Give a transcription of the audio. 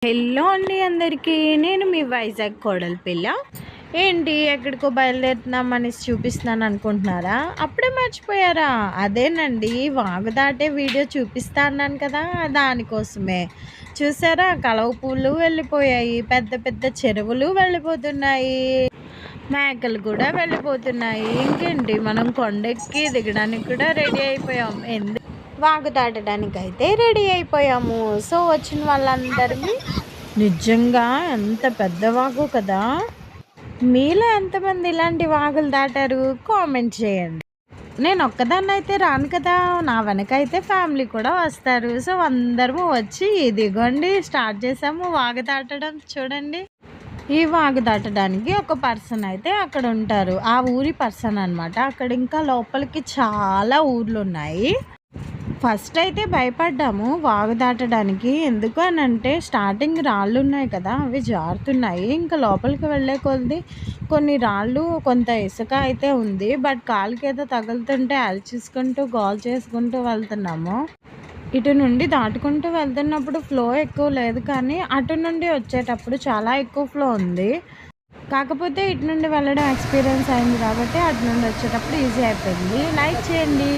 Hello అండి అందరికీ, నేను మీ వైజాగ్ కోడలి పిల్ల. ఏంటి ఎక్కడికో బయలుదేరుతున్నామని చూపిస్తున్నాను అనుకుంటున్నారా? అప్పుడే మర్చిపోయారా? అదేనండి, వాగు దాటే వీడియో చూపిస్తా అన్నాను కదా, దానికోసమే. చూసారా, కలవ పూలు వెళ్ళిపోయాయి, పెద్ద పెద్ద చెరువులు వెళ్ళిపోతున్నాయి, మేకలు కూడా వెళ్ళిపోతున్నాయి. ఇంకేంటి, మనం కొండెక్కి దిగడానికి కూడా రెడీ అయిపోయాం. వాగు దాటడానికి అయితే రెడీ అయిపోయాము. సో వచ్చిన వాళ్ళందరం నిజంగా ఎంత పెద్ద వాగు కదా. మీలో ఎంతమంది ఇలాంటి వాగులు దాటారు కామెంట్ చేయండి. నేను ఒక్కదాన్ని అయితే రాను కదా, నా వెనక అయితే ఫ్యామిలీ కూడా వస్తారు. సో అందరము వచ్చి ఇదిగోండి స్టార్ట్ చేసాము వాగు దాటడం. చూడండి, ఈ వాగు దాటడానికి ఒక పర్సన్ అయితే అక్కడ ఉంటారు, ఆ ఊరి పర్సన్ అనమాట. అక్కడ ఇంకా లోపలికి చాలా ఊర్లు ఉన్నాయి. ఫస్ట్ అయితే భయపడ్డాము వాగు దాటడానికి. ఎందుకు అని అంటే స్టార్టింగ్ రాళ్ళు ఉన్నాయి కదా, అవి జారుతున్నాయి. ఇంకా లోపలికి వెళ్ళే కొద్ది కొన్ని రాళ్ళు, కొంత ఇసుక అయితే ఉంది. బట్ కాలుకి ఏదో తగులుతుంటే అలచేసుకుంటూ గోల్ చేసుకుంటూ వెళ్తున్నాము. ఇటు నుండి దాటుకుంటూ వెళ్తున్నప్పుడు ఫ్లో ఎక్కువ లేదు, కానీ అటు నుండి వచ్చేటప్పుడు చాలా ఎక్కువ ఫ్లో ఉంది. కాకపోతే ఇటు నుండి వెళ్ళడం ఎక్స్పీరియన్స్ అయింది కాబట్టి అటు నుండి వచ్చేటప్పుడు ఈజీ అయిపోయింది. లైక్ చేయండి.